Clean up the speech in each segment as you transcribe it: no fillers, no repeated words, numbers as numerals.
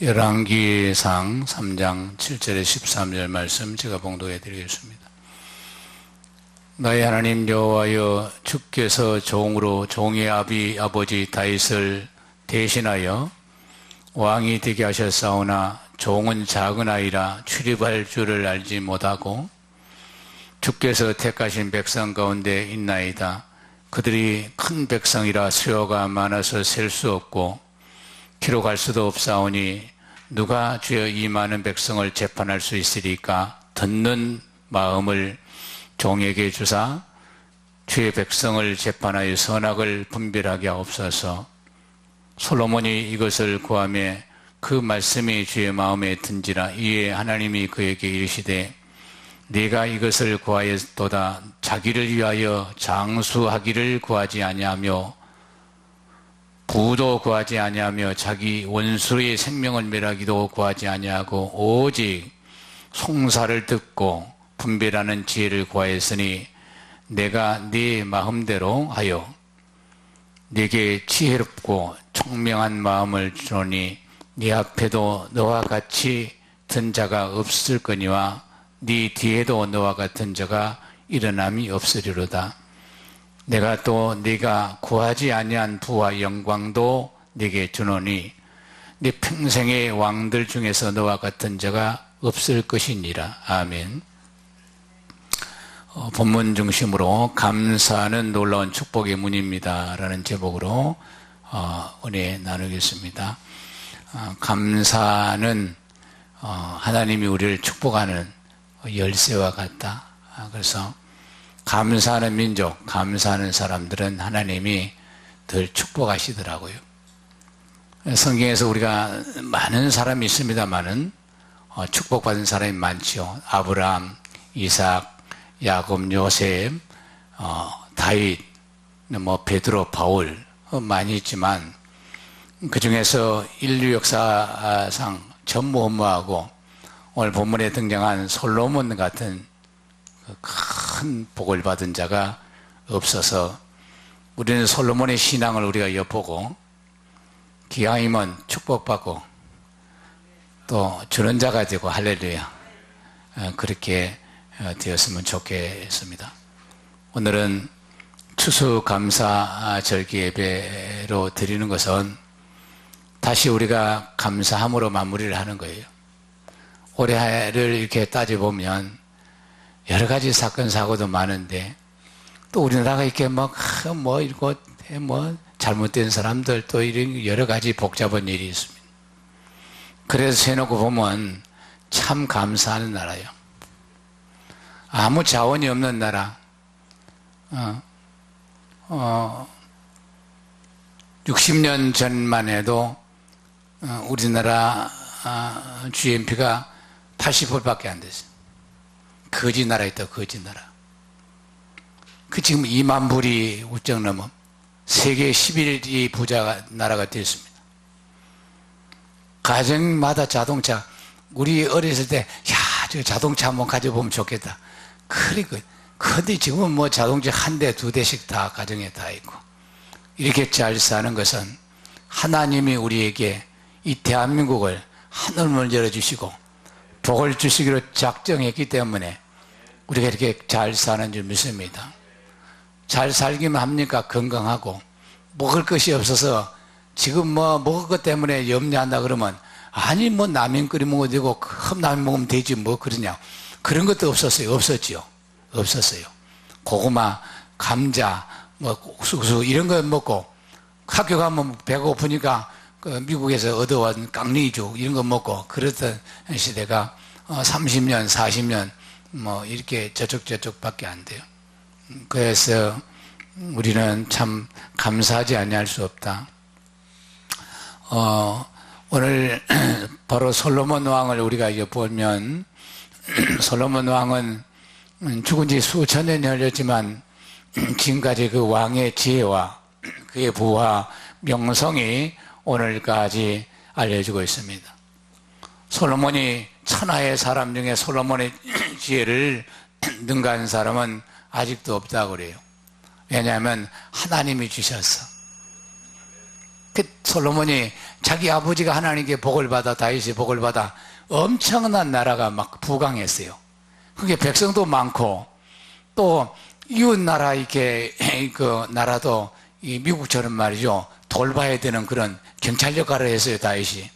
열왕기상 3장 7절에 13절 말씀 제가 봉독해 드리겠습니다. 나의 하나님 여호와여, 주께서 종으로 종의 아버지 다윗을 대신하여 왕이 되게 하셨사오나 종은 작은 아이라 출입할 줄을 알지 못하고 주께서 택하신 백성 가운데 있나이다. 그들이 큰 백성이라 수요가 많아서 셀 수 없고 기록할 수도 없사오니 누가 주여 이 많은 백성을 재판할 수 있으리까? 듣는 마음을 종에게 주사 주의 백성을 재판하여 선악을 분별하게 하옵소서. 솔로몬이 이것을 구하며 그 말씀이 주의 마음에 든지라. 이에 하나님이 그에게 이르시되 네가 이것을 구하였도다. 자기를 위하여 장수하기를 구하지 아니하며 부도 구하지 아니하며 자기 원수의 생명을 멸하기도 구하지 아니하고 오직 송사를 듣고 분별하는 지혜를 구하였으니 내가 네 마음대로 하여 네게 지혜롭고 총명한 마음을 주노니 네 앞에도 너와 같이 든 자가 없을 거니와 네 뒤에도 너와 같은 자가 일어남이 없으리로다. 내가 또 네가 구하지 아니한 부와 영광도 네게 주노니 네 평생의 왕들 중에서 너와 같은 자가 없을 것이니라. 아멘. 본문 중심으로 감사는 놀라운 축복의 문입니다 라는 제목으로 은혜 나누겠습니다. 감사는 하나님이 우리를 축복하는 열쇠와 같다. 그래서 감사하는 민족, 감사하는 사람들은 하나님이 늘 축복하시더라고요. 성경에서 우리가 많은 사람이 있습니다만은 축복받은 사람이 많죠. 아브라함, 이삭, 야곱, 요셉, 다윗, 베드로, 바울 많이 있지만 그 중에서 인류 역사상 전무후무하고 오늘 본문에 등장한 솔로몬 같은 큰 복을 받은 자가 없어서 우리는 솔로몬의 신앙을 우리가 엿보고 기왕이면 축복받고 또 주는 자가 되고 할렐루야 그렇게 되었으면 좋겠습니다. 오늘은 추수감사절기 예배로 드리는 것은 다시 우리가 감사함으로 마무리를 하는 거예요. 올해를 이렇게 따져보면 여러 가지 사건 사고도 많은데 또 우리나라가 이렇게 잘못된 사람들 또 이런 여러 가지 복잡한 일이 있습니다. 그래서 해놓고 보면 참 감사하는 나라예요. 아무 자원이 없는 나라. 60년 전만 해도 우리나라 GNP가 80%밖에 안 됐어요. 거지 나라 있다, 거지 나라. 지금 2만 불이 우쩍 넘어 세계 11위 부자 나라가 됐습니다. 가정마다 자동차, 우리 어렸을 때, 저 자동차 한번 가져보면 좋겠다. 근데 지금은 자동차 한 대, 두 대씩 다 가정에 다 있고. 이렇게 잘 사는 것은 하나님이 우리에게 이 대한민국을 하늘문을 열어주시고 복을 주시기로 작정했기 때문에 우리가 이렇게 잘 사는 줄 믿습니다. 잘 살기만 합니까? 건강하고 먹을 것이 없어서 지금 먹을 것 때문에 염려한다 그러면 아니 라면 끓여 먹어도 되고 컵라면 먹으면 되지 그러냐. 그런 것도 없었어요. 없었어요. 고구마, 감자, 옥수수 이런 거 먹고 학교 가면 배고프니까 미국에서 얻어온 깡리죽 이런 거 먹고 그랬던 시대가 30년, 40년 이렇게 저쪽밖에 안 돼요. 그래서 우리는 참 감사하지 아니할 수 없다. 오늘 바로 솔로몬 왕을 우리가 보면 솔로몬 왕은 죽은 지 수천 년이 흘렀지만 지금까지 그 왕의 지혜와 그의 부와 명성이 오늘까지 알려지고 있습니다. 솔로몬이 천하의 사람 중에 솔로몬의 지혜를 능가한 사람은 아직도 없다고 그래요. 왜냐하면 하나님이 주셨어. 솔로몬이 자기 아버지가 하나님께 복을 받아, 다윗이 복을 받아 엄청난 나라가 막 부강했어요. 그게 백성도 많고 또 이웃 나라 이렇게 그 나라도 이 미국처럼 말이죠, 돌봐야 되는 그런 경찰 역할을 했어요, 다윗이.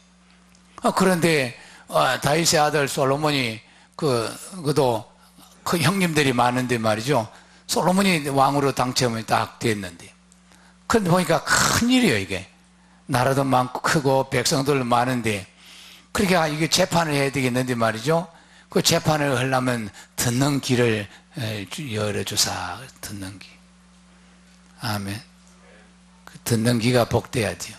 그런데 다윗의 아들 솔로몬이 그도 그 형님들이 많은데 말이죠, 솔로몬이 왕으로 당첨이 딱 됐는데, 근데 보니까 큰일이에요. 이게 나라도 많고 크고 백성들 많은데, 그러니까 이게 재판을 해야 되겠는데 말이죠, 그 재판을 하려면 듣는 귀를 열어주사. 듣는 귀. 아멘. 그 듣는 귀가 복돼야지요.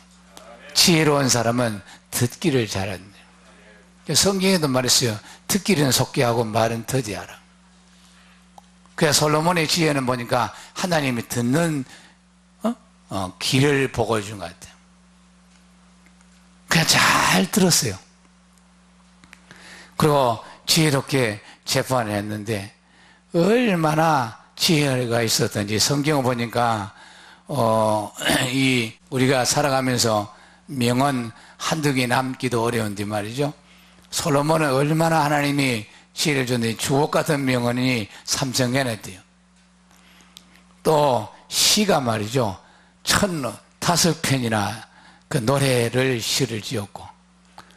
지혜로운 사람은 듣기를 잘한대요. 성경에도 말했어요. 듣기는 속게 하고 말은 더디하라. 그래서 솔로몬의 지혜는 보니까 하나님이 듣는 귀를 보고 준 것 같아요. 그냥 잘 들었어요. 그리고 지혜롭게 재판을 했는데 얼마나 지혜가 있었던지, 성경을 보니까 우리가 살아가면서 명언 한두 개 남기도 어려운데 말이죠, 솔로몬은 얼마나 하나님이 지혜를 줬는데 주옥 같은 명언이 3,000개나 돼요. 또 시가 말이죠, 1,005편이나 그 노래를 시를 지었고,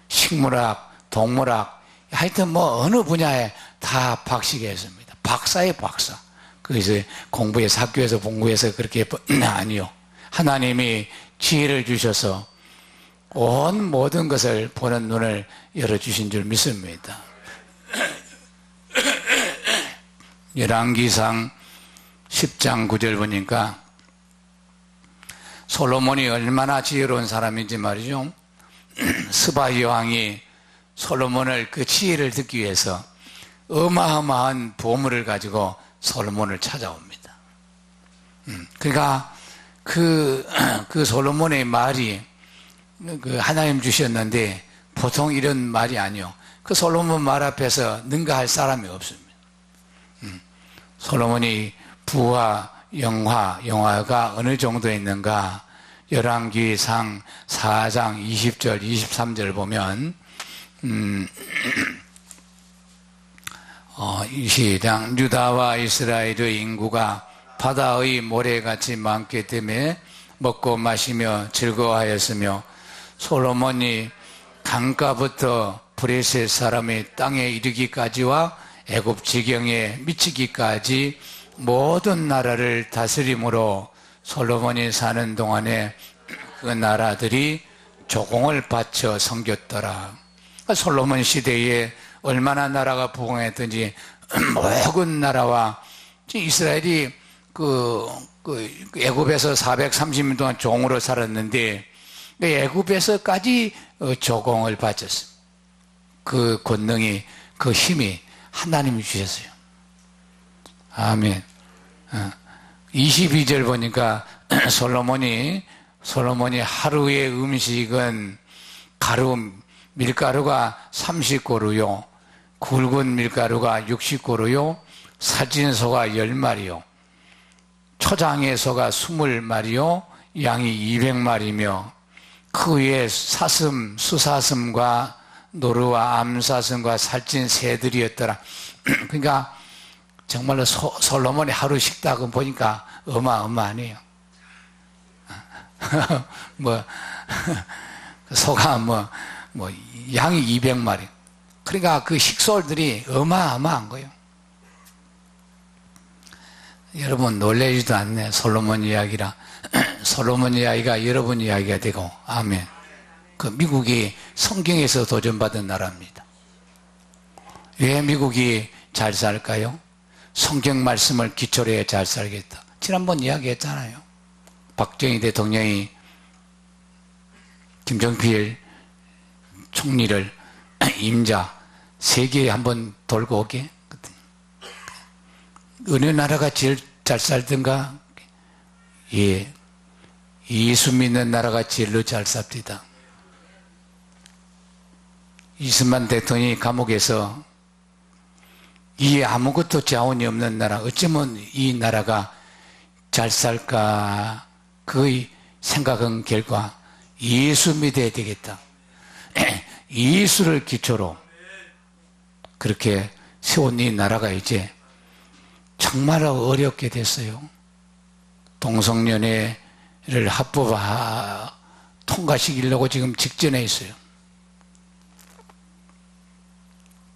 식물학, 동물학, 하여튼 뭐 어느 분야에 다 박식했습니다. 박사의 박사. 그래서 공부해서, 학교에서 공부해서 그렇게 아니요. 하나님이 지혜를 주셔서 온 모든 것을 보는 눈을 열어주신 줄 믿습니다. 열왕기상 10장 9절 보니까 솔로몬이 얼마나 지혜로운 사람인지 말이죠, 스바 여왕이 솔로몬을 그 지혜를 듣기 위해서 어마어마한 보물을 가지고 솔로몬을 찾아옵니다. 그러니까 그 솔로몬의 말이 그 하나님 주셨는데 보통 이런 말이 아니요. 그 솔로몬 말 앞에서 능가할 사람이 없습니다. 솔로몬이 부와 영화가 어느 정도에 있는가, 열왕기상 4장 20절 23절 보면 시작. 유다와 이스라엘의 인구가 바다의 모래같이 많기 때문에 먹고 마시며 즐거워하였으며, 솔로몬이 강가부터 브레셋 사람이 땅에 이르기까지와 애굽 지경에 미치기까지 모든 나라를 다스림으로 솔로몬이 사는 동안에 그 나라들이 조공을 바쳐 섬겼더라. 솔로몬 시대에 얼마나 나라가 부강했던지 모든 나라와, 이스라엘이 애굽에서 430년 동안 종으로 살았는데 애굽에서까지 조공을 바쳤어요. 그 권능이, 그 힘이 하나님이 주셨어요. 아멘. 22절 보니까 솔로몬이 하루의 음식은 밀가루가 30고루요, 굵은 밀가루가 60고루요, 살찐소가 10마리요, 초장의 소가 20마리요, 양이 200마리며 그 위에 사슴, 수사슴과 노루와 암사슴과 살찐 새들이었더라. 그러니까 정말로 솔로몬의 하루 식탁은 보니까 어마어마하네요. 소가 양이 200마리. 그러니까 그 식솔들이 어마어마한 거예요. 여러분 놀라지도 않네. 솔로몬 이야기라. 솔로몬 이야기가 여러분 이야기가 되고, 아멘. 그 미국이 성경에서 도전받은 나라입니다. 왜 미국이 잘 살까요? 성경 말씀을 기초로 해 잘 살겠다. 지난번 이야기했잖아요. 박정희 대통령이 김정필 총리를 임자 세계에 한번 돌고 오게. 어느 나라가 제일 잘 살던가? 예, 예수 믿는 나라가 제일로 잘 삽니다. 이승만 대통령이 감옥에서 이 아무것도 자원이 없는 나라, 어쩌면 이 나라가 잘 살까? 그의 생각은 결과 예수 믿어야 되겠다. 예수를 기초로 그렇게 세운 이 나라가 이제 정말 어렵게 됐어요. 동성연애를 통과시키려고 지금 직전에 있어요.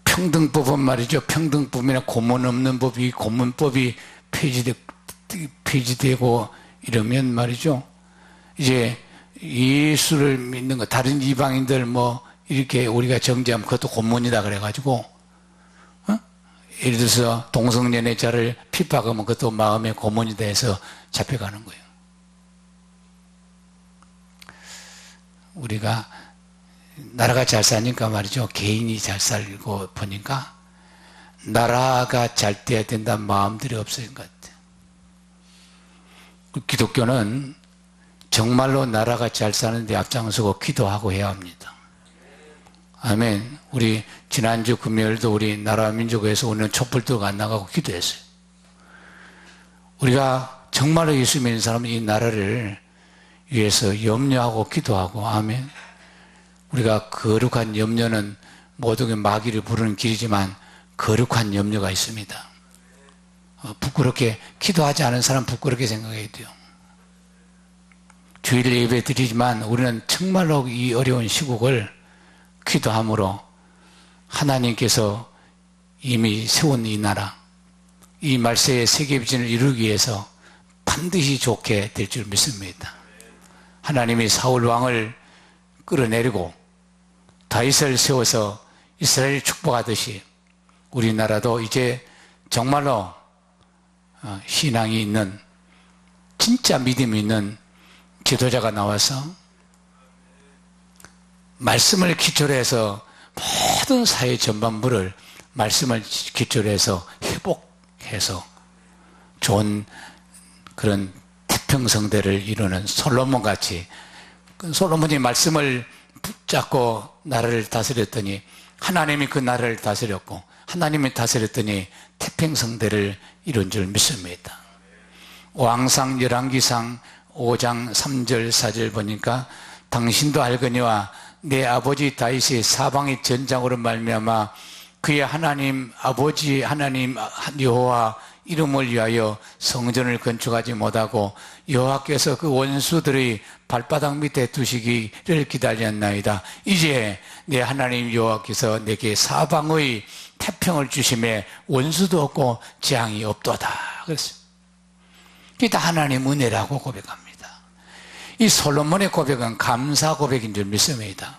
평등법은 말이죠. 평등법이나 고문 없는 법이, 고문법이 폐지되고 이러면 말이죠. 이제 예수를 믿는 거, 다른 이방인들 이렇게 우리가 정죄하면 그것도 고문이다 그래가지고, 예를 들어서 동성연애자를 핍박하면 그것도 마음의 고문이다 해서 잡혀가는 거예요. 우리가 나라가 잘 사니까 말이죠. 개인이 잘 살고 보니까 나라가 잘 돼야 된다는 마음들이 없어진 것 같아요. 기독교는 정말로 나라가 잘 사는데 앞장서고 기도하고 해야 합니다. 아멘. 우리 지난주 금요일도 우리 나라 민족에서 오늘 촛불도 안 나가고 기도했어요. 우리가 정말로 예수 믿는 사람은 이 나라를 위해서 염려하고 기도하고, 아멘. 우리가 거룩한 염려는 모든 마귀를 부르는 길이지만 거룩한 염려가 있습니다. 부끄럽게 기도하지 않은 사람 부끄럽게 생각해야 돼요. 주일 예배 드리지만 우리는 정말로 이 어려운 시국을 기도함으로 하나님께서 이미 세운 이 나라, 이 말세의 세계 비전을 이루기 위해서 반드시 좋게 될 줄 믿습니다. 하나님이 사울 왕을 끌어내리고 다윗을 세워서 이스라엘을 축복하듯이 우리나라도 이제 정말로 신앙이 있는, 진짜 믿음이 있는 지도자가 나와서 말씀을 기초로 해서 모든 사회 전반부를 말씀을 기초로 해서 회복해서 좋은 그런 태평성대를 이루는 솔로몬같이, 솔로몬이 말씀을 붙잡고 나라를 다스렸더니 하나님이 그 나라를 다스렸고 하나님이 다스렸더니 태평성대를 이룬 줄 믿습니다. 왕상 열왕기상 5장 3절 4절 보니까 당신도 알거니와 내 아버지 다윗이 사방의 전장으로 말미암아 그의 하나님 아버지 하나님 여호와 이름을 위하여 성전을 건축하지 못하고 여호와께서 그 원수들의 발바닥 밑에 두시기를 기다렸나이다. 이제 내 하나님 여호와께서 내게 사방의 태평을 주심에 원수도 없고 재앙이 없도다. 그랬어요. 이게 다 하나님 은혜라고 고백합니다. 이 솔로몬의 고백은 감사 고백인 줄 믿습니다.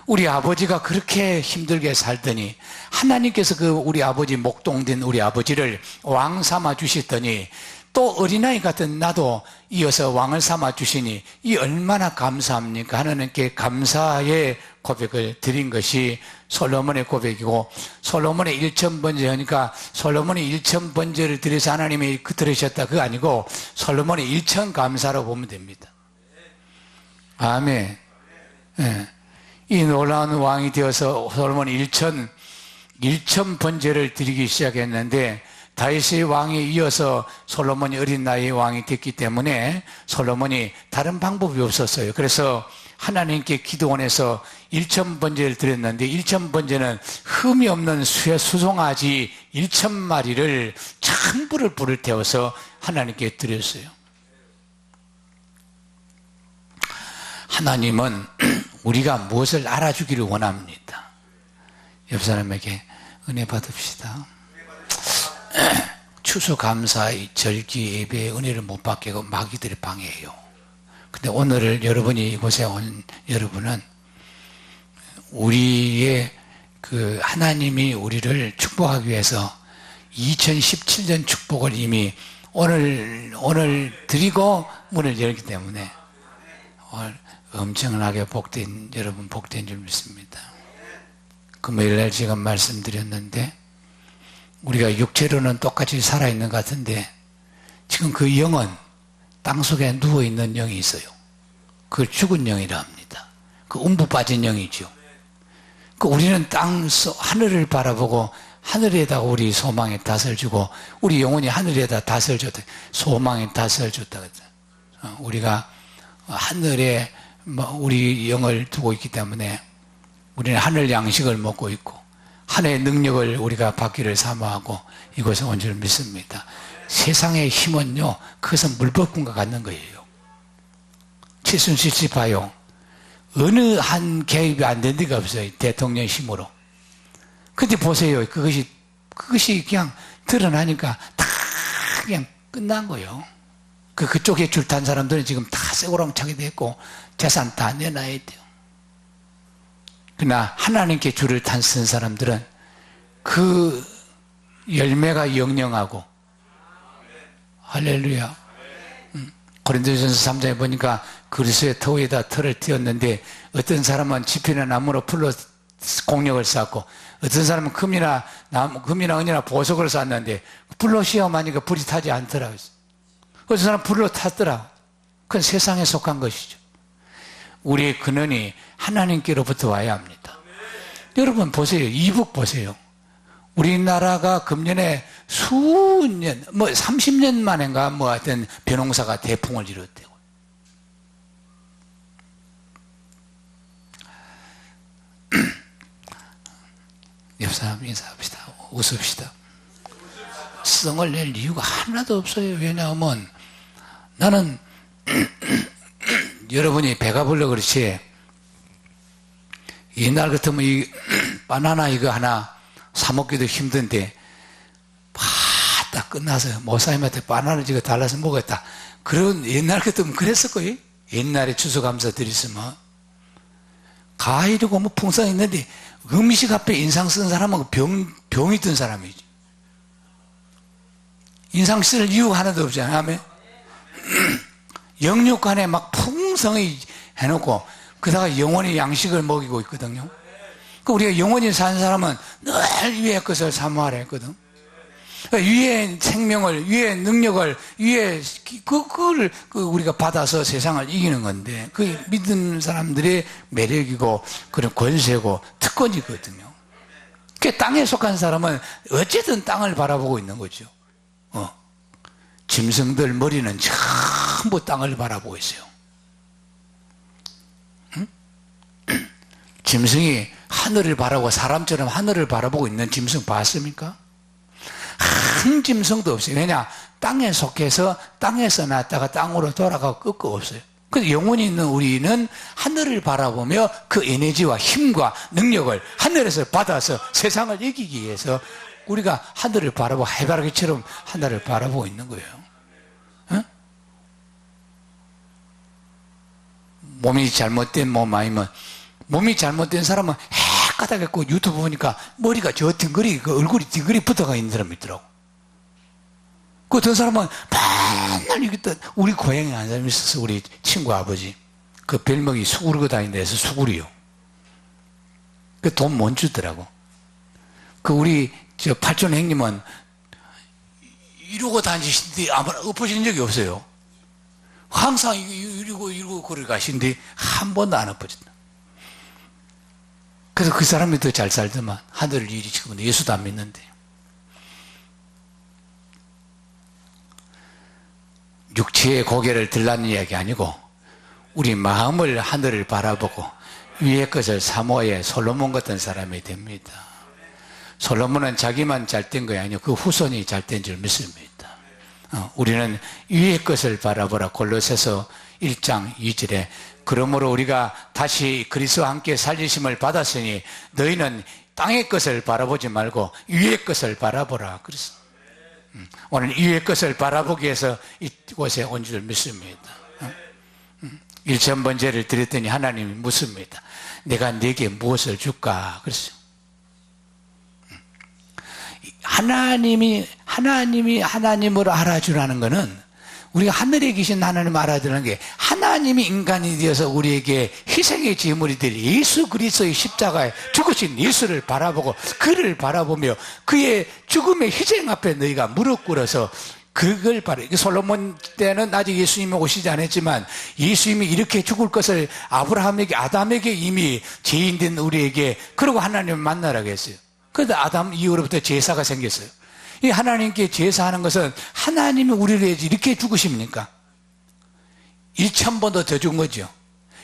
우리 아버지가 그렇게 힘들게 살더니 하나님께서 그 우리 아버지 목동된 우리 아버지를 왕 삼아 주셨더니 또 어린아이 같은 나도 이어서 왕을 삼아 주시니 이 얼마나 감사합니까? 하나님께 감사의 고백을 드린 것이 솔로몬의 고백이고, 솔로몬의 1000번제 하니까 솔로몬이 1000번제를 드려서 하나님이 들으셨다 그거 아니고 솔로몬의 1000감사로 보면 됩니다. 아멘. 네. 이 놀라운 왕이 되어서 솔로몬이 1000번제를 드리기 시작했는데 다윗의 왕에 이어서 솔로몬이 어린 나이의 왕이 됐기 때문에 솔로몬이 다른 방법이 없었어요. 그래서 하나님께 기도원에서 1000번제를 드렸는데 1000번제는 흠이 없는 수송아지 1000마리를 전부를 불을 태워서 하나님께 드렸어요. 하나님은 우리가 무엇을 알아주기를 원합니다. 옆 사람에게 은혜 받읍시다. 추수감사 절기 예배의 은혜를 못 받게 하고 마귀들이 방해해요. 근데 오늘 여러분이 이곳에 온 여러분은 우리의 그 하나님이 우리를 축복하기 위해서 2017년 축복을 이미 오늘 드리고 문을 열기 때문에 오늘 엄청나게 복된, 여러분 복된 줄 믿습니다. 금요일날 지금 말씀드렸는데 우리가 육체로는 똑같이 살아있는 것 같은데 지금 그 영은 땅속에 누워있는 영이 있어요. 그걸 죽은 영이라 합니다. 그 음부 빠진 영이죠. 그 우리는 하늘을 바라보고 하늘에다가 우리 소망의 닷을 주고 우리 영혼이 하늘에다 닷을 줬다. 소망의 닷을 줬다. 우리가 하늘에 우리 영을 두고 있기 때문에 우리는 하늘 양식을 먹고 있고 하늘의 능력을 우리가 받기를 사모하고 이곳에 온 줄 믿습니다. 세상의 힘은요, 그것은 물법군과 같는 거예요. 칠순실시 봐요. 어느 한 개입이 안 된 데가 없어요. 대통령 힘으로. 근데 보세요. 그것이 그냥 드러나니까 다 그냥 끝난 거예요. 그쪽에 줄 탄 사람들은 지금 다 쇠고랑차게 됐고 재산 다 내놔야 돼요. 그러나 하나님께 줄을 쓴 사람들은 그 열매가 영영하고 할렐루야. 고린도전서 3장에 보니까 그리스도의 터위에다 털을 띄었는데 어떤 사람은 지피나 나무로 풀로 공력을 쌓고 어떤 사람은 금이나 은이나 보석을 쌓았는데 불로 시험하니까 불이 타지 않더라고요. 어떤 사람은 불로 탔더라. 그건 세상에 속한 것이죠. 우리의 근원이 하나님께로부터 와야 합니다. 여러분 보세요. 이북 보세요. 우리나라가 금년에 수년, 30년 만인가 하여튼 벼농사가 대풍을 이뤘대요. 옆 사람 인사합시다. 웃읍시다. 성을 낼 이유가 하나도 없어요. 왜냐하면 나는 여러분이 배가 불러 그렇지 옛날 같으면 이 바나나 이거 하나 사 먹기도 힘든데 딱 끝나서 모사님한테 바나나 지금 달라서 먹었다. 그런 옛날 같으면 그랬을 거예요. 옛날에 추수감사 드렸으면 가이르고 풍성이 있는데 음식 앞에 인상 쓴 사람은 병이 든 사람이지. 인상 쓸 이유가 하나도 없잖아요. 아멘. 영육간에 막 풍성히 해놓고 그다가 영원히 양식을 먹이고 있거든요. 우리가 영원히 사는 사람은 늘 위의 것을 사모하라 했거든. 위의 생명을, 위의 능력을, 위의 그걸 우리가 받아서 세상을 이기는 건데 그게 믿는 사람들의 매력이고 그런 권세고 특권이거든요. 그 땅에 속한 사람은 어쨌든 땅을 바라보고 있는 거죠. 짐승들 머리는 전부 땅을 바라보고 있어요. 응? 짐승이 하늘을 바라보고 사람처럼 하늘을 바라보고 있는 짐승 봤습니까? 한 짐승도 없어요. 왜냐? 땅에 속해서 땅에서 났다가 땅으로 돌아가고 끝도 없어요. 그래서 영혼이 있는 우리는 하늘을 바라보며 그 에너지와 힘과 능력을 하늘에서 받아서 세상을 이기기 위해서 우리가 하늘을 바라보고 해바라기처럼 하늘을 바라보고 있는 거예요. 응? 몸이 잘못된 몸 아니면 몸이 잘못된 사람은 까닥했고 유튜브 보니까 머리가 저 딩거리 그 얼굴이 딩거리 붙어가 있는 사람이 있더라고. 그 어떤 사람은 맨날 이게 또 우리 고향에 한 사람이 있었어. 우리 친구 아버지 그 별명이 수구르고 다니는 데서 수구리요. 그 돈 못 주더라고. 그 우리 저 팔촌 형님은 이러고 다니시는데 아무나 엎어진 적이 없어요. 항상 이러고 걸어 가시는데 한 번도 안 엎어졌다. 그래서 그 사람이 더 잘 살더만. 하늘을 이리 지금 예수도 안 믿는데. 육체의 고개를 들라는 이야기 아니고 우리 마음을 하늘을 바라보고 위의 것을 사모해 솔로몬 같은 사람이 됩니다. 솔로몬은 자기만 잘된 거 아니고 그 후손이 잘된 줄 믿습니다. 우리는 위의 것을 바라보라. 골로새서 1장 2절에 그러므로 우리가 다시 그리스도와 함께 살리심을 받았으니 너희는 땅의 것을 바라보지 말고 위의 것을 바라보라. 그래서 오늘 위의 것을 바라보기 위해서 이곳에 온 줄 믿습니다. 1,000번제를 드렸더니 하나님이 묻습니다. 내가 네게 무엇을 줄까? 그랬어요. 하나님이 하나님으로 알아주라는 것은 우리가 하늘에 계신 하나님을 알아주는 게 하나님이 인간이 되어서 우리에게 희생의 제물이 될 예수 그리스도의 십자가에 죽으신 예수를 바라보고 그를 바라보며 그의 죽음의 희생 앞에 너희가 무릎 꿇어서 그걸 솔로몬 때는 아직 예수님이 오시지 않았지만 예수님이 이렇게 죽을 것을 아브라함에게 아담에게 이미 죄인된 우리에게 그러고 하나님을 만나라고 했어요. 그래서 아담 이후로부터 제사가 생겼어요. 이 하나님께 제사하는 것은 하나님이 우리를 위해서 이렇게 죽으십니까? 1,000번도 더 준 거죠.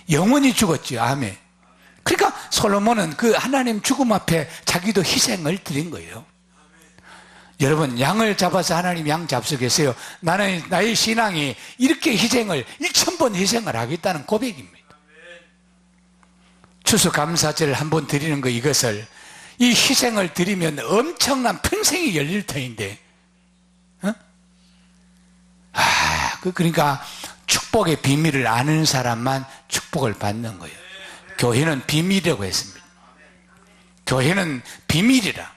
영원히 죽었죠. 아멘. 그러니까 솔로몬은 그 하나님 죽음 앞에 자기도 희생을 드린 거예요. 여러분, 양을 잡아서 하나님 양 잡수겠어요? 나는 나의 신앙이 이렇게 희생을 1000번 희생을 하겠다는 고백입니다. 추수감사제를 한번 드리는 거, 이것을 이 희생을 드리면 엄청난 평생이 열릴 터인데, 그러니까 축복의 비밀을 아는 사람만 축복을 받는 거예요. 교회는 비밀이라고 했습니다. 교회는 비밀이라.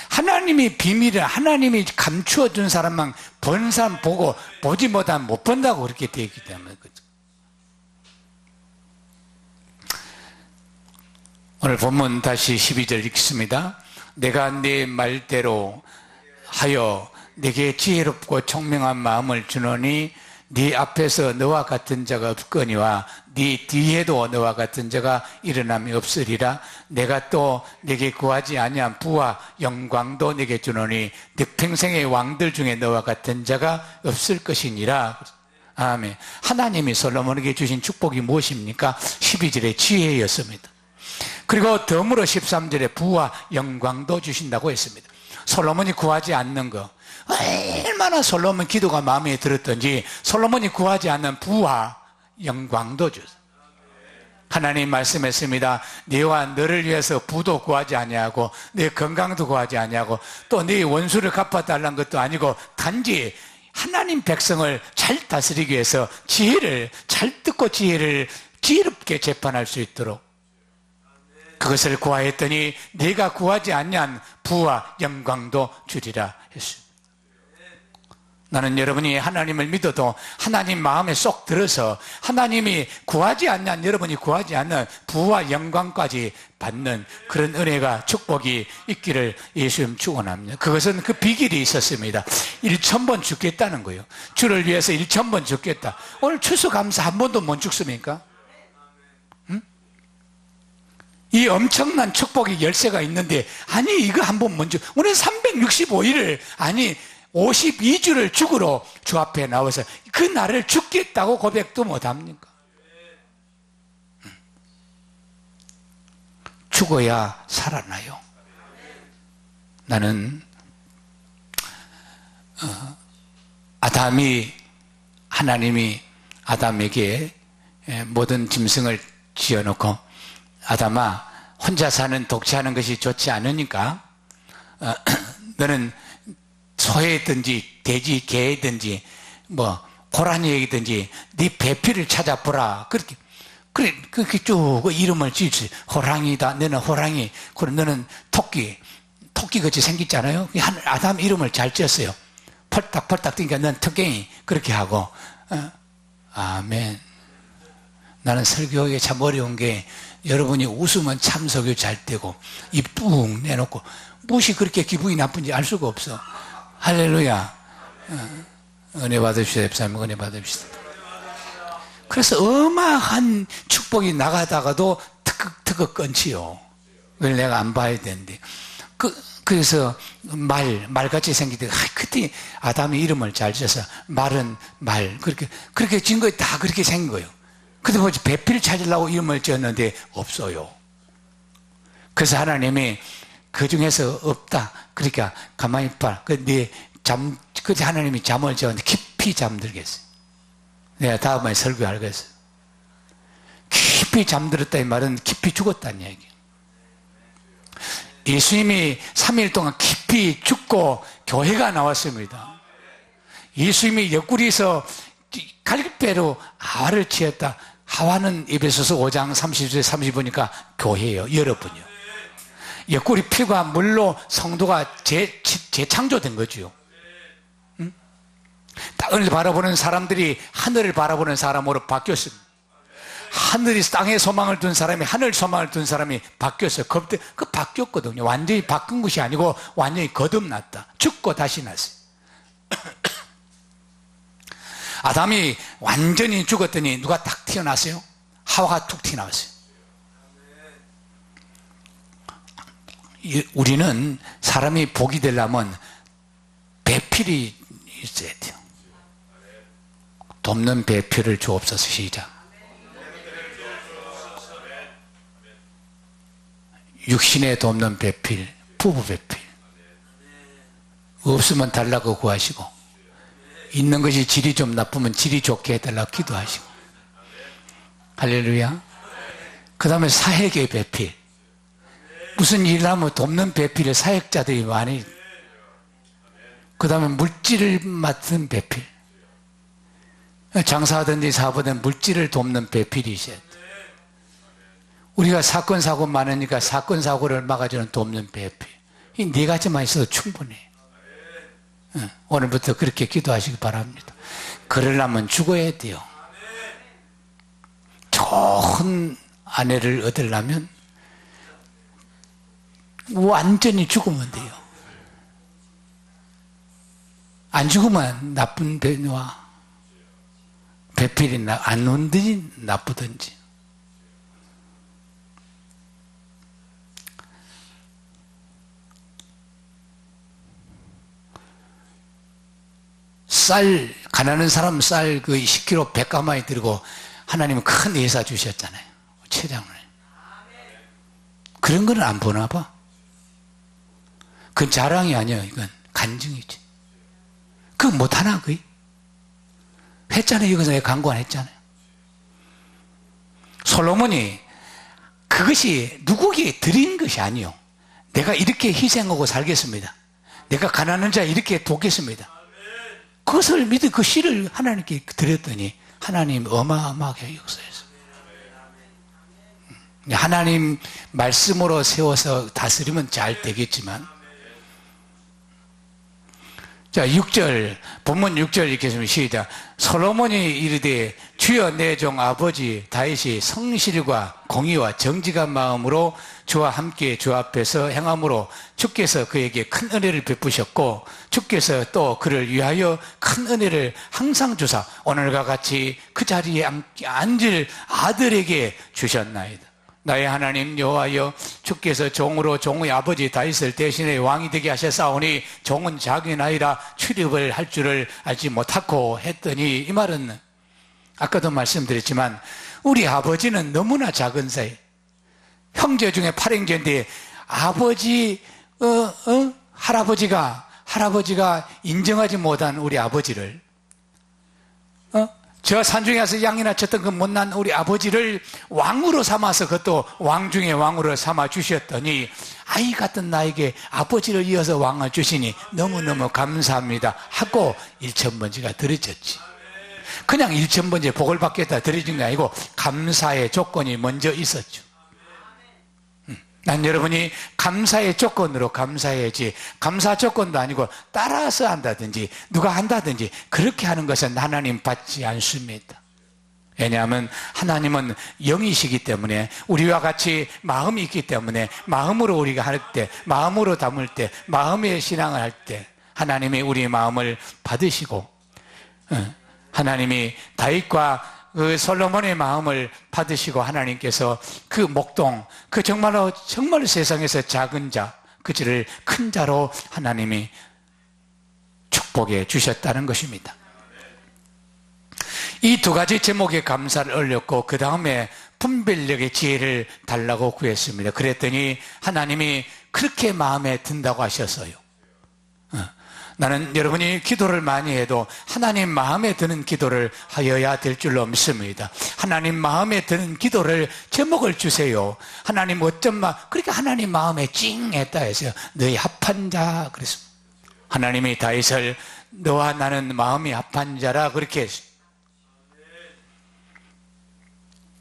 하나님이 비밀이라. 하나님이 감추어 준 사람만 본 사람 보고, 보지 못하면 못 본다고 그렇게 되어 있기 때문에. 오늘 본문 다시 12절 읽습니다. 내가 네 말대로 하여 네게 지혜롭고 총명한 마음을 주노니 네 앞에서 너와 같은 자가 없거니와 네 뒤에도 너와 같은 자가 일어남이 없으리라. 내가 또 네게 구하지 아니한 부와 영광도 네게 주노니 네 평생의 왕들 중에 너와 같은 자가 없을 것이니라. 아멘. 하나님이 솔로몬에게 주신 축복이 무엇입니까? 12절의 지혜였습니다. 그리고 덤으로 13절에 부와 영광도 주신다고 했습니다. 솔로몬이 구하지 않는 거, 얼마나 솔로몬 기도가 마음에 들었던지 솔로몬이 구하지 않는 부와 영광도 주셨어요. 하나님 말씀했습니다. 네와 너를 위해서 부도 구하지 아니하고 네 건강도 구하지 아니하고 또 네 원수를 갚아달라는 것도 아니고 단지 하나님 백성을 잘 다스리기 위해서 지혜를 잘 듣고 지혜를 지혜롭게 재판할 수 있도록 그것을 구하였더니 네가 구하지 않냐한 부와 영광도 주리라 했습니다. 나는 여러분이 하나님을 믿어도 하나님 마음에 쏙 들어서 하나님이 구하지 않는, 여러분이 구하지 않는 부와 영광까지 받는 그런 은혜가, 축복이 있기를 예수님 축원합니다. 그것은 그 비결이 있었습니다. 1000번 죽겠다는 거예요. 주를 위해서 1000번 죽겠다. 오늘 추수감사 한 번도 못 죽습니까? 이 엄청난 축복의 열쇠가 있는데, 아니 이거 한 번 먼저, 오늘 365일을, 아니 52주를 죽으러 주 앞에 나와서 그 날을 죽겠다고 고백도 못합니까? 죽어야 살아나요. 나는 하나님이 아담에게 모든 짐승을 지어놓고, 아담아 혼자 사는 독채하는 것이 좋지 않으니까 너는 소이든지 돼지 개이든지 뭐 고라니이든지 네 배필을 찾아보라. 그렇게 쭉 이름을 지으지. 호랑이다. 너는 호랑이. 그럼 너는 토끼같이 생겼잖아요. 아담 이름을 잘 지었어요. 펄딱펄딱 뛰니까 넌 토깽이. 그렇게 하고. 아멘. 나는 설교하기 참 어려운 게, 여러분이 웃으면 참 설교 잘 되고 입 뿡 내놓고 무엇이 그렇게 기분이 나쁜지 알 수가 없어. 할렐루야. 은혜 받으시오. 앱사님 은혜 받으시오. 그래서 어마한 축복이 나가다가도 턱턱 끊지요. 그걸 내가 안 봐야 되는데. 그래서 말같이 생기더니, 그때 아담이 이름을 잘 지어서 말은 말. 그렇게 진 거에 다 그렇게 생긴 거예요. 근데 뭐지, 배필 찾으려고 이름을 지었는데 없어요. 그래서 하나님이 그 중에서 없다. 그러니까 가만히 봐. 그때 하나님이 잠을 지었는데 깊이 잠들겠어요. 내가 다음에 설교하겠어요. 깊이 잠들었다 이 말은 깊이 죽었다는 얘기예요. 예수님이 3일 동안 깊이 죽고 교회가 나왔습니다. 예수님이 옆구리에서 갈배로 하와를 치었다. 하와는 에베소서 5장 30절 30보니까 교회예요. 여러분이요. 옆구리 피가 물로 성도가 재창조된 거죠. 응? 땅을 바라보는 사람들이 하늘을 바라보는 사람으로 바뀌었습니다. 하늘이 땅에 소망을 둔 사람이 하늘 소망을 둔 사람이 바뀌었어요. 그 바뀌었거든요. 완전히 바꾼 것이 아니고 완전히 거듭났다. 죽고 다시 났어요. 아담이 완전히 죽었더니 누가 딱 튀어나왔어요? 하와가 툭 튀어나왔어요. 우리는 사람이 복이 되려면 배필이 있어야 돼요. 돕는 배필을 주옵소서. 시작. 육신에 돕는 배필, 부부 배필. 없으면 달라고 구하시고, 있는 것이 질이 좀 나쁘면 질이 좋게 해달라고 기도하시고. 할렐루야. 그 다음에 사역의 배필. 무슨 일을 하면 돕는 배필을 사역자들이 많이. 그 다음에 물질을 맡은 배필. 장사하든지 사업하든 물질을 돕는 배필이 있어야 돼. 우리가 사건 사고 많으니까 사건 사고를 막아주는 돕는 배필. 이 네 가지만 있어도 충분해. 오늘부터 그렇게 기도하시기 바랍니다. 그러려면 죽어야 돼요. 좋은 아내를 얻으려면 완전히 죽으면 돼요. 안 죽으면 나쁜 배와 배필이 안 온든지 나쁘든지. 쌀, 가난한 사람 쌀 그 10kg 100가마이 들고 하나님은 큰 예사 주셨잖아요. 최장을. 그런 거는 안 보나 봐. 그건 자랑이 아니에요. 이건 간증이지. 그거 못하나, 그게? 했잖아요. 여기서 내가 광고 안 했잖아요. 솔로몬이 그것이 누구에게 드린 것이 아니요. 내가 이렇게 희생하고 살겠습니다. 내가 가난한 자 이렇게 돕겠습니다. 그것을 믿어 그 씨를 하나님께 드렸더니 하나님 어마어마하게 역사했어요. 하나님 말씀으로 세워서 다스리면 잘 되겠지만, 자, 6절, 본문 6절 읽겠습니다. 시작. 솔로몬이 이르되 주여 내 종 아버지 다윗이 성실과 공의와 정직한 마음으로 주와 함께 주 앞에서 행함으로 주께서 그에게 큰 은혜를 베푸셨고 주께서 또 그를 위하여 큰 은혜를 항상 주사 오늘과 같이 그 자리에 앉을 아들에게 주셨나이다. 나의 하나님 여호와여 주께서 종으로 종의 아버지 다윗을 대신해 왕이 되게 하셨사오니 종은 자기 나이라 출입을 할 줄을 알지 못하고 했더니, 이 말은 아까도 말씀드렸지만 우리 아버지는 너무나 작은 사이, 형제 중에 8형제인데 아버지 할아버지가 인정하지 못한 우리 아버지를, 저 산중에 가서 양이나 쳤던 그 못난 우리 아버지를 왕으로 삼아서 그것도 왕 중에 왕으로 삼아 주셨더니 아이 같은 나에게 아버지를 이어서 왕을 주시니 너무너무 감사합니다 하고 1000번째가 드려졌지. 그냥 1000번째 복을 받겠다 드려진 게 아니고 감사의 조건이 먼저 있었죠. 난 여러분이 감사의 조건으로 감사해야지, 감사 조건도 아니고 따라서 한다든지 누가 한다든지 그렇게 하는 것은 하나님 받지 않습니다. 왜냐하면 하나님은 영이시기 때문에, 우리와 같이 마음이 있기 때문에 마음으로 우리가 할 때, 마음으로 담을 때, 마음의 신앙을 할 때 하나님이 우리 마음을 받으시고, 하나님이 다윗과 그 솔로몬의 마음을 받으시고 하나님께서 그 목동, 그 정말로 세상에서 작은 자, 그들을 큰 자로 하나님이 축복해 주셨다는 것입니다. 이 두 가지 제목의 감사를 올렸고 그 다음에 분별력의 지혜를 달라고 구했습니다. 그랬더니 하나님이 그렇게 마음에 든다고 하셨어요. 나는 여러분이 기도를 많이 해도 하나님 마음에 드는 기도를 하여야 될 줄로 믿습니다. 하나님 마음에 드는 기도를 제목을 주세요. 하나님 그렇게 하나님 마음에 찡했다 해서요. 너희 합한 자 그랬습니다. 하나님이 다윗을 너와 나는 마음이 합한 자라 그렇게 했어요.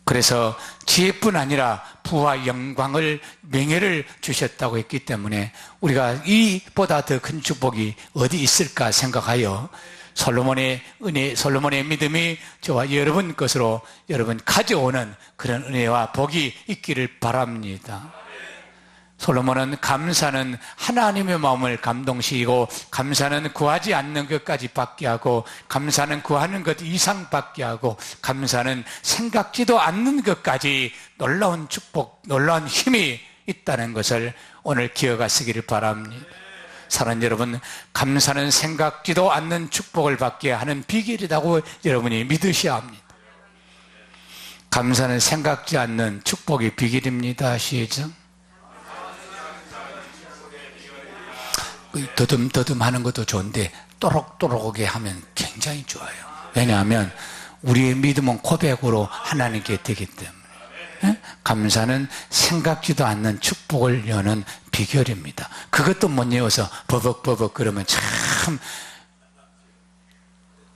그래서 지혜뿐 아니라 부와 영광을, 명예를 주셨다고 했기 때문에 우리가 이보다 더 큰 축복이 어디 있을까 생각하여 솔로몬의 은혜, 솔로몬의 믿음이 저와 여러분 것으로 여러분 가져오는 그런 은혜와 복이 있기를 바랍니다. 솔로몬은 감사는 하나님의 마음을 감동시키고, 감사는 구하지 않는 것까지 받게 하고, 감사는 구하는 것 이상 받게 하고, 감사는 생각지도 않는 것까지 놀라운 축복, 놀라운 힘이 있다는 것을 오늘 기억하시기를 바랍니다. 사랑하는 여러분, 감사는 생각지도 않는 축복을 받게 하는 비결이라고 여러분이 믿으셔야 합니다. 감사는 생각지 않는 축복의 비결입니다. 시작. 더듬더듬 하는 것도 좋은데 또록또록하게 하면 굉장히 좋아요. 왜냐하면 우리의 믿음은 고백으로 하나님께 되기 때문에. 감사는 생각지도 않는 축복을 여는 비결입니다. 그것도 못 외워서 버벅버벅 그러면 참.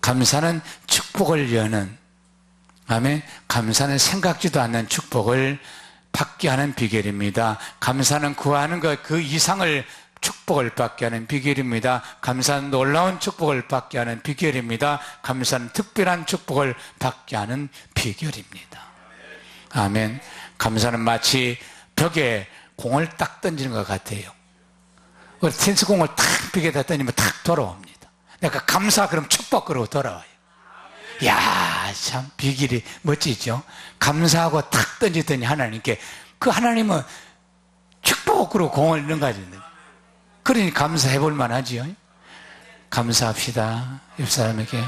감사는 축복을 여는, 아멘. 감사는 생각지도 않는 축복을 받게 하는 비결입니다. 감사는 구하는 것 그 이상을 축복을 받게 하는 비결입니다. 감사는 놀라운 축복을 받게 하는 비결입니다. 감사는 특별한 축복을 받게 하는 비결입니다. 아멘. 감사는 마치 벽에 공을 딱 던지는 것 같아요. 테니스공을 탁 벽에다 던지면 탁 돌아옵니다. 그러니까 감사 그럼 축복 그러고 돌아와요. 야, 참 비결이 멋지죠. 감사하고 탁 던지더니 하나님께, 그 하나님은 축복으로 공을 넘가지는, 그러니 감사해 볼 만하지요. 감사합시다, 옆 사람에게.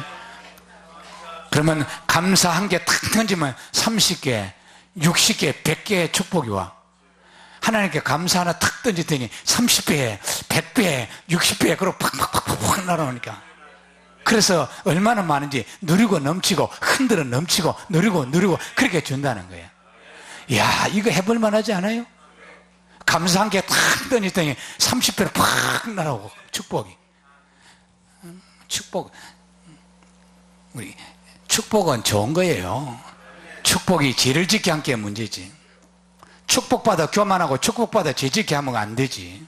그러면 감사 한 개 탁 던지면 30개, 60개, 100개의 축복이 와. 하나님께 감사 하나 탁 던지더니 30배, 100배, 60배, 그러고 팍팍팍팍 날아오니까. 그래서 얼마나 많은지 누리고 넘치고 흔들어 넘치고 누리고 그렇게 준다는 거예요. 이야, 이거 해볼 만하지 않아요? 감사한 게 탁 던지더니 30배로 팍 날아오고 축복이. 우리 축복은 좋은 거예요. 축복이 죄를 짓게 한 게 문제지. 축복받아 교만하고 축복받아 죄 짓게 하면 안 되지.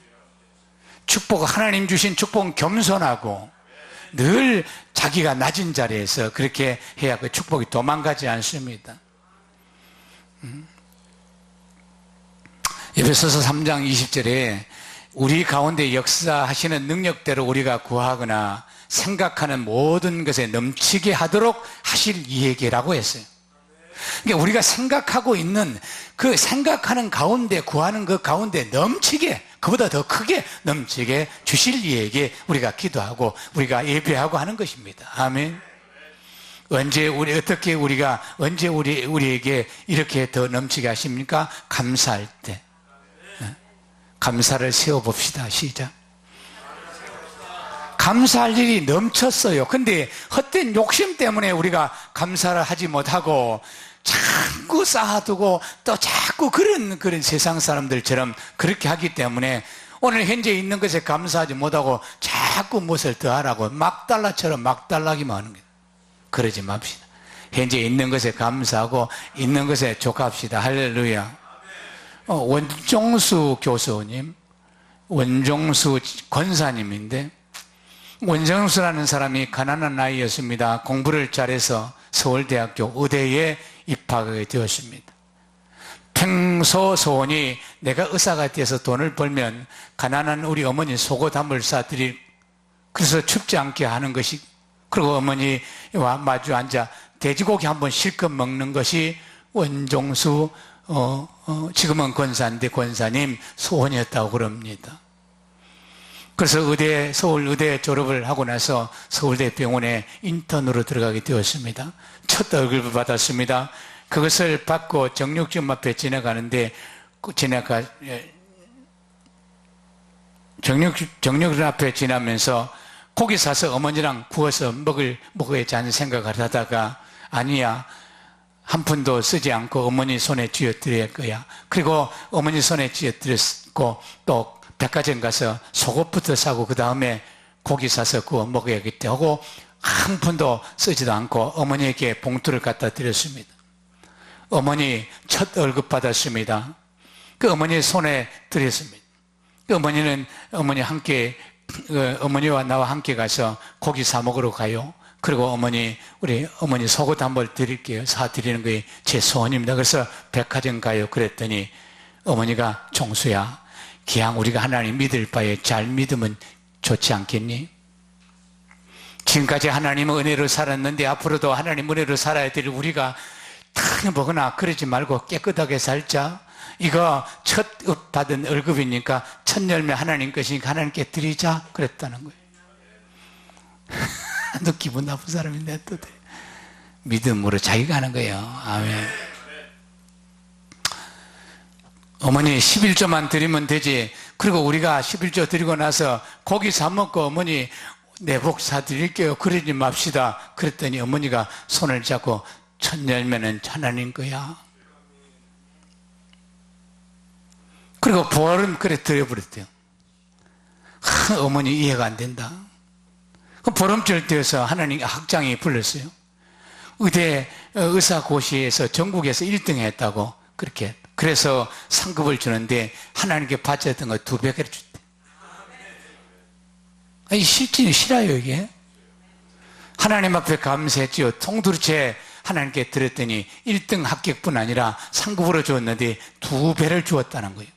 축복은 하나님 주신 축복은 겸손하고 늘 자기가 낮은 자리에서 그렇게 해야 그 축복이 도망가지 않습니다. 에베소서 3장 20절에 우리 가운데 역사하시는 능력대로 우리가 구하거나 생각하는 모든 것에 넘치게 하도록 하실 이에게라고 했어요. 그러니까 우리가 생각하고 있는 그 생각하는 가운데 구하는 그 가운데 넘치게, 그보다 더 크게 넘치게 주실 이에게 우리가 기도하고 우리가 예배하고 하는 것입니다. 아멘. 언제 우리에게 이렇게 더 넘치게 하십니까? 감사할 때. 감사를 세워봅시다. 시작. 감사할 일이 넘쳤어요. 근데 헛된 욕심 때문에 우리가 감사를 하지 못하고 자꾸 쌓아두고 또 자꾸 그런 세상 사람들처럼 그렇게 하기 때문에 오늘 현재 있는 것에 감사하지 못하고 자꾸 무엇을 더 하라고 막달라처럼 막달라기만 하는 거예요. 그러지 맙시다. 현재 있는 것에 감사하고 있는 것에 족합시다. 할렐루야. 원종수 교수님, 원종수 권사님인데, 원종수라는 사람이 가난한 아이였습니다. 공부를 잘해서 서울대학교 의대에 입학하게 되었습니다. 평소 소원이 내가 의사가 되어서 돈을 벌면 가난한 우리 어머니 속옷 한벌 사드릴, 그래서 춥지 않게 하는 것이, 그리고 어머니와 마주 앉아 돼지고기 한번 실컷 먹는 것이 원종수 지금은 권사인데 권사님 소원이었다고 그럽니다. 그래서 서울 의대 졸업을 하고 나서 서울대 병원에 인턴으로 들어가게 되었습니다. 첫 월급을 받았습니다. 그것을 받고 정육점 앞에 지나가는데 정육점 앞에 지나면서 고기 사서 어머니랑 구워서 먹어야지 하는 생각을 하다가, 아니야, 한 푼도 쓰지 않고 어머니 손에 쥐어드릴 거야. 그리고 어머니 손에 쥐어드렸고 또 백화점 가서 속옷부터 사고 그 다음에 고기 사서 구워 먹어야겠다 하고 한 푼도 쓰지도 않고 어머니에게 봉투를 갖다 드렸습니다. 어머니 첫 월급 받았습니다. 그 어머니 손에 드렸습니다. 그 어머니와 나와 함께 가서 고기 사 먹으러 가요. 그리고 우리 어머니 속옷 한 벌 드릴게요. 사드리는 게 제 소원입니다. 그래서 백화점 가요. 그랬더니 어머니가, 종수야, 기왕 우리가 하나님 믿을 바에 잘 믿으면 좋지 않겠니? 지금까지 하나님 은혜로 살았는데 앞으로도 하나님 은혜로 살아야 될 우리가 탁 먹거나 그러지 말고 깨끗하게 살자. 이거 첫 받은 월급이니까 첫 열매 하나님 것이니까 하나님께 드리자. 그랬다는 거예요. 너 기분 나쁜 사람인데 또 믿음으로 자기가 하는 거예요. 아멘. 어머니 11조만 드리면 되지 그리고 우리가 11조 드리고 나서 고기 사 먹고 어머니 내복 사드릴게요 그러지 맙시다. 그랬더니 어머니가 손을 잡고 첫 열매는 하나님 거야. 그리고 보름 그래 드려버렸대요. 어머니 이해가 안 된다. 그 보름절 때여서 하나님 학장이 불렀어요. 의대 의사고시에서 전국에서 1등 했다고 그렇게. 그래서 상급을 주는데 하나님께 바쳤던 거 2배를 줬대. 아니 실질이 싫어요 이게. 하나님 앞에 감사했지요. 통두루째 하나님께 드렸더니 1등 합격뿐 아니라 상급으로 주었는데 2배를 주었다는 거예요.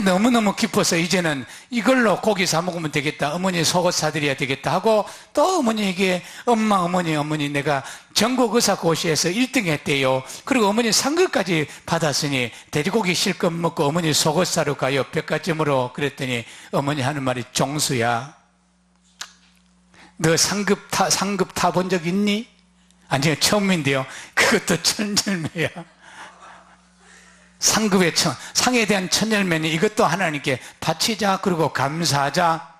너무너무 기뻐서 이제는 이걸로 고기 사 먹으면 되겠다. 어머니 속옷 사드려야 되겠다 하고 또 어머니에게 어머니 내가 전국 의사고시에서 1등 했대요. 그리고 어머니 상급까지 받았으니 돼지고기 실컷 먹고 어머니 속옷 사러 가요. 백화점으로. 그랬더니 어머니 하는 말이 종수야. 너 상급 타본 적 있니? 아니요 처음인데요. 그것도 천절매야. 상에 대한 천열매니 이것도 하나님께 바치자. 그리고 감사하자.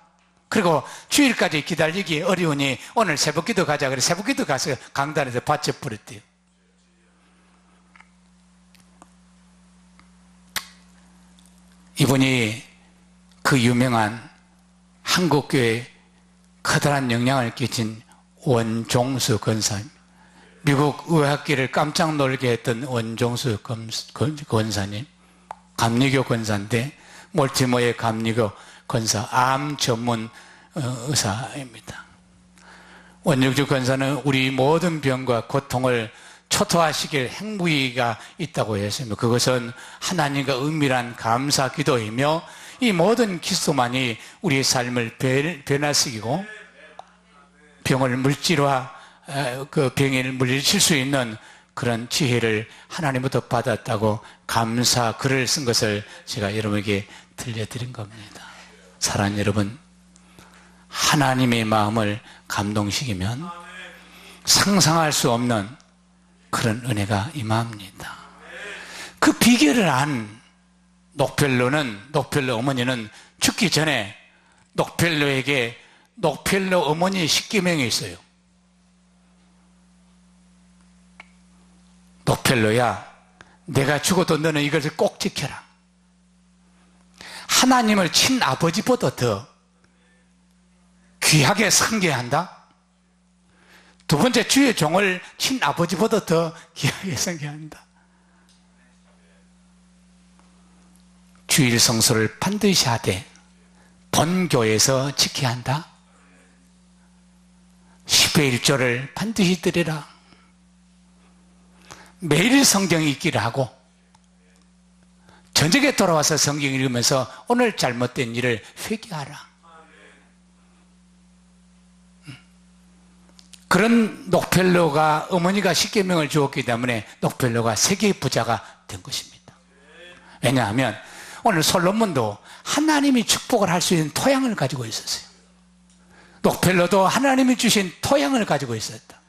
그리고 주일까지 기다리기 어려우니 오늘 새벽기도 가자. 그래 새벽기도 가서 강단에서 바쳐버렸대요. 이분이 그 유명한 한국교회에 커다란 영향을 끼친 원종수 권사입니다. 미국 의학계를 깜짝 놀게 했던 원종수 권사님, 감리교 권사인데 몰티모어의 감리교 권사, 암 전문 의사입니다. 원종수 권사는 우리 모든 병과 고통을 초토화시킬 행부위가 있다고 했습니다. 그것은 하나님과 은밀한 감사 기도이며 이 모든 기도만이 우리의 삶을 변화시키고 병을 물질화, 그 병을 물리칠 수 있는 그런 지혜를 하나님부터 받았다고 감사 글을 쓴 것을 제가 여러분에게 들려드린 겁니다. 사랑하는 여러분, 하나님의 마음을 감동시키면 상상할 수 없는 그런 은혜가 임합니다. 그 비결을 안 녹펠로 어머니는 죽기 전에 녹펠로에게 녹펠로 어머니 십계명이 있어요. 녹펠로야, 내가 죽어도 너는 이것을 꼭 지켜라. 하나님을 친아버지보다 더 귀하게 섬겨한다. 두 번째, 주의 종을 친아버지보다 더 귀하게 섬겨한다. 주일 성수를 반드시 하되 본교에서 지켜야 한다. 10의 1조를 반드시 드리라. 매일 성경 읽기를 하고 저녁에 돌아와서 성경 읽으면서 오늘 잘못된 일을 회개하라. 그런 녹펠로가 어머니가 십계명을 주었기 때문에 녹펠로가 세계의 부자가 된 것입니다. 왜냐하면 오늘 솔로몬도 하나님이 축복을 할 수 있는 토양을 가지고 있었어요. 녹펠로도 하나님이 주신 토양을 가지고 있었다.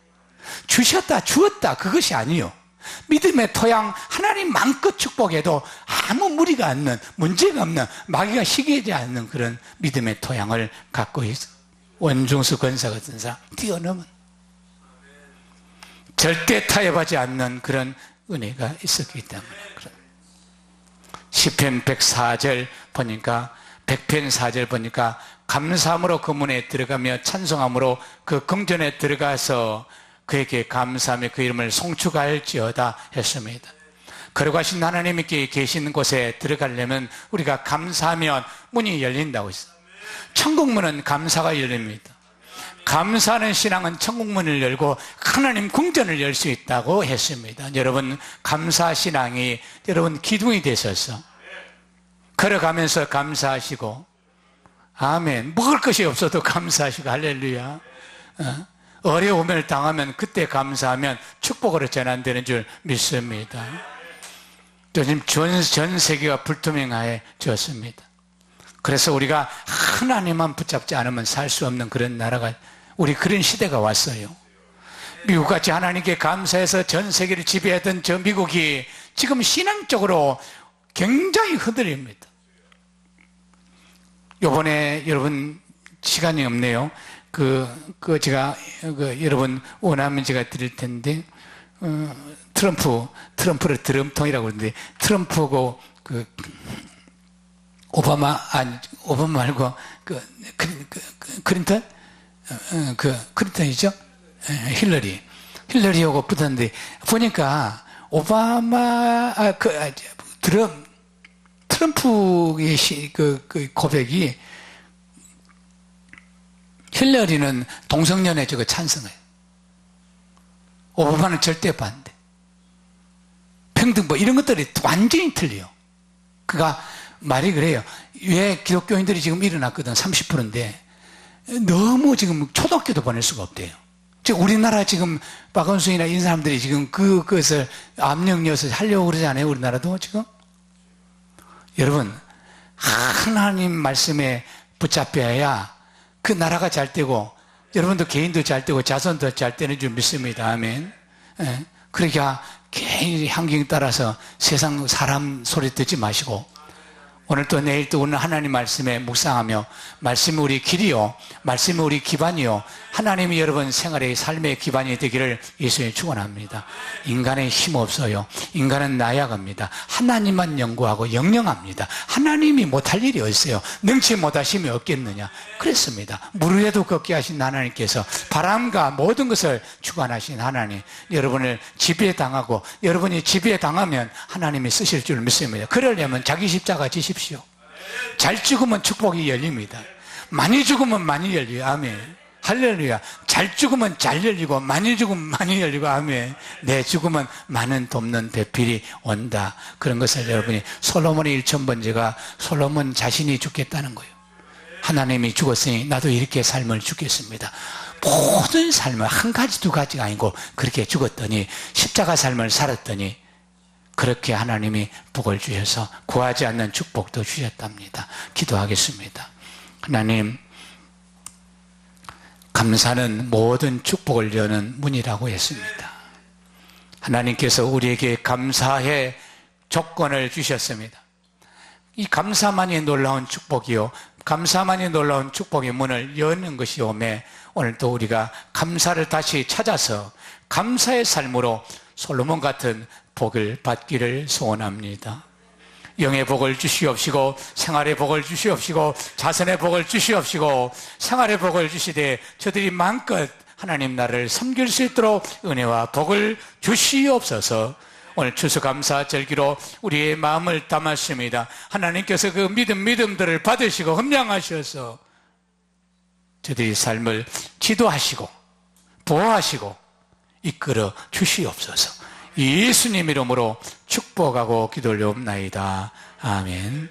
주셨다 주었다 그것이 아니요, 믿음의 토양, 하나님 마음껏 축복해도 아무 무리가 않는, 문제가 없는, 마귀가 시기하지 않는 그런 믿음의 토양을 갖고 있어. 원종수 권사 같은 사람 뛰어넘은, 절대 타협하지 않는 그런 은혜가 있었기 때문에. 시편 104절 보니까, 100편 4절 보니까 감사함으로 그 문에 들어가며 찬송함으로 그 궁전에 들어가서 그에게 감사하며 그 이름을 송축할지어다 했습니다. 거룩하신 하나님께 계시는 곳에 들어가려면 우리가 감사하면 문이 열린다고 했어요. 천국문은 감사가 열립니다. 감사하는 신앙은 천국문을 열고 하나님 궁전을 열 수 있다고 했습니다. 여러분, 감사 신앙이 여러분 기둥이 되셔서 걸어가면서 감사하시고, 아멘, 먹을 것이 없어도 감사하시고, 할렐루야. 어려움을 당하면 그때 감사하면 축복으로 전환되는 줄 믿습니다. 요즘 전 세계가 불투명해졌습니다. 그래서 우리가 하나님만 붙잡지 않으면 살 수 없는 그런 나라가, 우리 그런 시대가 왔어요. 미국같이 하나님께 감사해서 전 세계를 지배하던 저 미국이 지금 신앙적으로 굉장히 흔들립니다. 요번에 여러분 시간이 없네요. 제가 여러분 원하면 제가 드릴 텐데 트럼프를 드럼통이라고 그러는데 트럼프하고 오바마 말고 클린턴 클린턴이죠. 힐러리하고 붙었는데 보니까 트럼프의 고백이 힐러리는 동성연애 찬성해요. 오바마는 절대 반대. 평등 이런 것들이 완전히 틀려요. 그가 말이 그래요. 왜 기독교인들이 지금 일어났거든 30%인데 너무 지금 초등학교도 보낼 수가 없대요. 즉 우리나라 지금 박원순이나 이런 사람들이 지금 그것을 압력여서 하려고 그러지 않아요? 우리나라도 지금? 여러분 하나님 말씀에 붙잡혀야 그 나라가 잘 되고 여러분도 개인도 잘 되고 자손도 잘 되는 줄 믿습니다. 아멘. 그러니까 개인의 환경 따라서 세상 사람 소리 듣지 마시고 오늘 또 내일 또 오늘 하나님 말씀에 묵상하며 말씀이 우리 길이요 말씀이 우리 기반이요 하나님이 여러분 생활의 삶의 기반이 되기를 예수님 축원합니다. 인간의 힘 없어요. 인간은 나약합니다. 하나님만 연구하고 영영합니다. 하나님이 못할 일이 어딨어요. 능치 못하심이 없겠느냐 그랬습니다. 물 위에도 걷게 하신 하나님께서 바람과 모든 것을 주관하신 하나님 여러분을 지배당하고 여러분이 지배당하면 하나님이 쓰실 줄 믿습니다. 그러려면 자기 십자가 지십시오. 잘 죽으면 축복이 열립니다. 많이 죽으면 많이 열려요. 아멘. 할렐루야. 잘 죽으면 잘 열리고 많이 죽으면 많이 열리고 아멘. 내 죽으면 많은 돕는 배필이 온다. 그런 것을 여러분이 솔로몬의 1000번째가 솔로몬 자신이 죽겠다는 거예요. 하나님이 죽었으니 나도 이렇게 삶을 죽겠습니다. 모든 삶을 한 가지 두 가지가 아니고 그렇게 죽었더니 십자가 삶을 살았더니 그렇게 하나님이 복을 주셔서 구하지 않는 축복도 주셨답니다. 기도하겠습니다. 하나님 감사는 모든 축복을 여는 문이라고 했습니다. 하나님께서 우리에게 감사의 조건을 주셨습니다. 이 감사만이 놀라운 축복이요 감사만이 놀라운 축복의 문을 여는 것이 오매 오늘 또 우리가 감사를 다시 찾아서 감사의 삶으로 솔로몬 같은 복을 받기를 소원합니다. 영의 복을 주시옵시고 생활의 복을 주시옵시고 자선의 복을 주시옵시고 생활의 복을 주시되 저들이 마음껏 하나님 나라를 섬길 수 있도록 은혜와 복을 주시옵소서. 오늘 추수감사 절기로 우리의 마음을 담았습니다. 하나님께서 그 믿음들을 받으시고 흠량하셔서 저들의 삶을 지도하시고 보호하시고 이끌어 주시옵소서. 예수님 이름으로 축복하고 기도 올려옵나이다. 아멘.